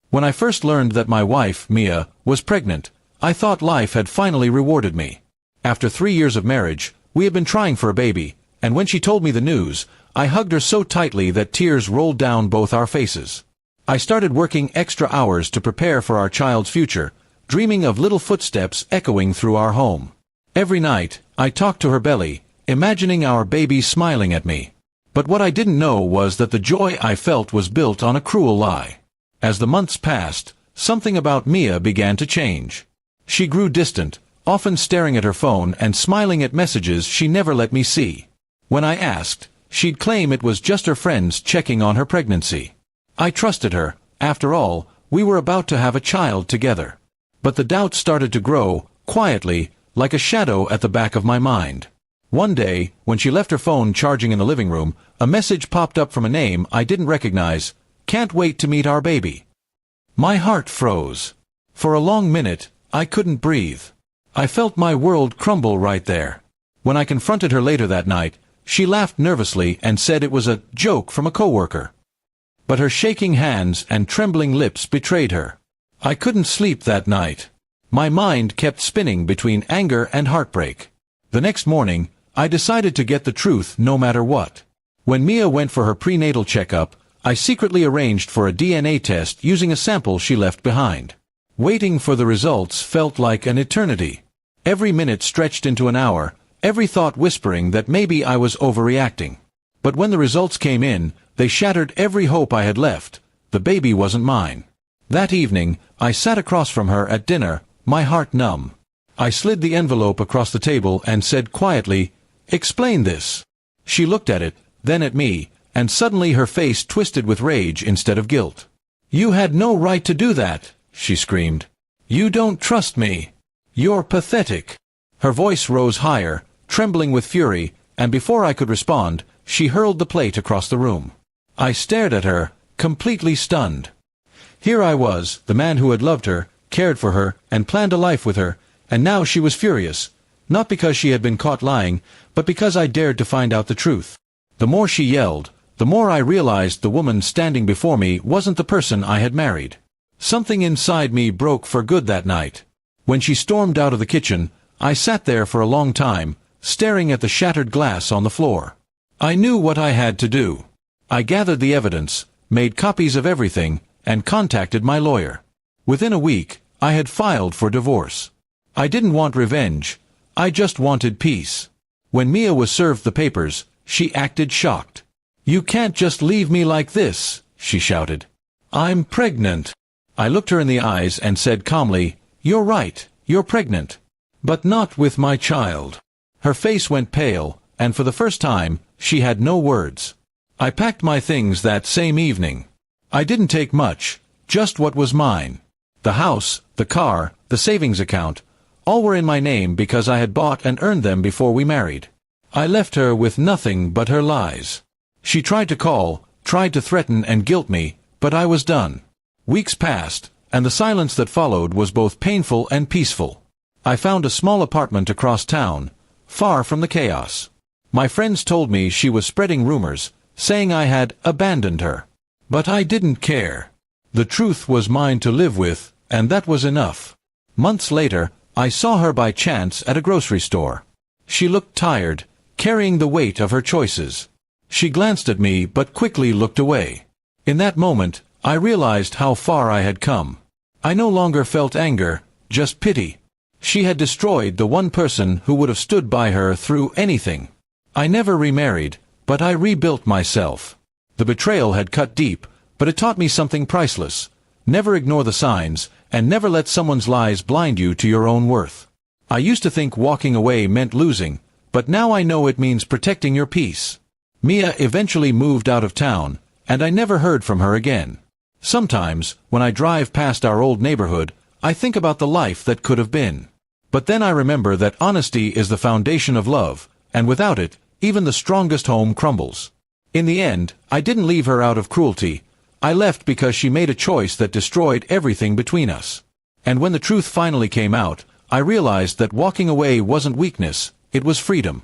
When I first learned that my wife, Mia, was pregnant, I thought life had finally rewarded me. After 3 years of marriage, we had been trying for a baby, and when she told me the news, I hugged her so tightly that tears rolled down both our faces. I started working extra hours to prepare for our child's future, dreaming of little footsteps echoing through our home. Every night, I talked to her belly, imagining our baby smiling at me. But what I didn't know was that the joy I felt was built on a cruel lie. As the months passed, something about Mia began to change. She grew distant, often staring at her phone and smiling at messages she never let me see. When I asked, she'd claim it was just her friends checking on her pregnancy. I trusted her. After all, we were about to have a child together. But the doubt started to grow, quietly, like a shadow at the back of my mind. One day, when she left her phone charging in the living room, a message popped up from a name I didn't recognize. "Can't wait to meet our baby." My heart froze. For a long minute, I couldn't breathe. I felt my world crumble right there. When I confronted her later that night, she laughed nervously and said it was a joke from a coworker. But her shaking hands and trembling lips betrayed her. I couldn't sleep that night. My mind kept spinning between anger and heartbreak. The next morning, I decided to get the truth no matter what. When Mia went for her prenatal checkup, I secretly arranged for a DNA test using a sample she left behind. Waiting for the results felt like an eternity. Every minute stretched into an hour, every thought whispering that maybe I was overreacting. But when the results came in, they shattered every hope I had left. The baby wasn't mine. That evening, I sat across from her at dinner, my heart numb. I slid the envelope across the table and said quietly, "Explain this." She looked at it, then at me, and suddenly her face twisted with rage instead of guilt. "You had no right to do that," she screamed. "You don't trust me. You're pathetic." Her voice rose higher, trembling with fury, and before I could respond, she hurled the plate across the room. I stared at her, completely stunned. Here I was, the man who had loved her, cared for her, and planned a life with her, and now she was furious, not because she had been caught lying, but because I dared to find out the truth. The more she yelled, the more I realized the woman standing before me wasn't the person I had married. Something inside me broke for good that night. When she stormed out of the kitchen, I sat there for a long time, staring at the shattered glass on the floor. I knew what I had to do. I gathered the evidence, made copies of everything, and contacted my lawyer. Within a week, I had filed for divorce. I didn't want revenge. I just wanted peace. When Mia was served the papers, she acted shocked. "You can't just leave me like this," she shouted. "I'm pregnant." I looked her in the eyes and said calmly, "You're right, you're pregnant. But not with my child." Her face went pale, and for the first time, she had no words. I packed my things that same evening. I didn't take much, just what was mine. The house, the car, the savings account, all were in my name because I had bought and earned them before we married. I left her with nothing but her lies. She tried to call, tried to threaten and guilt me, but I was done. Weeks passed, and the silence that followed was both painful and peaceful. I found a small apartment across town, far from the chaos. My friends told me she was spreading rumors, saying I had abandoned her. But I didn't care. The truth was mine to live with, and that was enough. Months later, I saw her by chance at a grocery store. She looked tired, carrying the weight of her choices. She glanced at me but quickly looked away. In that moment, I realized how far I had come. I no longer felt anger, just pity. She had destroyed the one person who would have stood by her through anything. I never remarried, but I rebuilt myself. The betrayal had cut deep, but it taught me something priceless. Never ignore the signs, and never let someone's lies blind you to your own worth. I used to think walking away meant losing, but now I know it means protecting your peace. Mia eventually moved out of town, and I never heard from her again. Sometimes, when I drive past our old neighborhood, I think about the life that could have been. But then I remember that honesty is the foundation of love, and without it, even the strongest home crumbles. In the end, I didn't leave her out of cruelty. I left because she made a choice that destroyed everything between us. And when the truth finally came out, I realized that walking away wasn't weakness, it was freedom.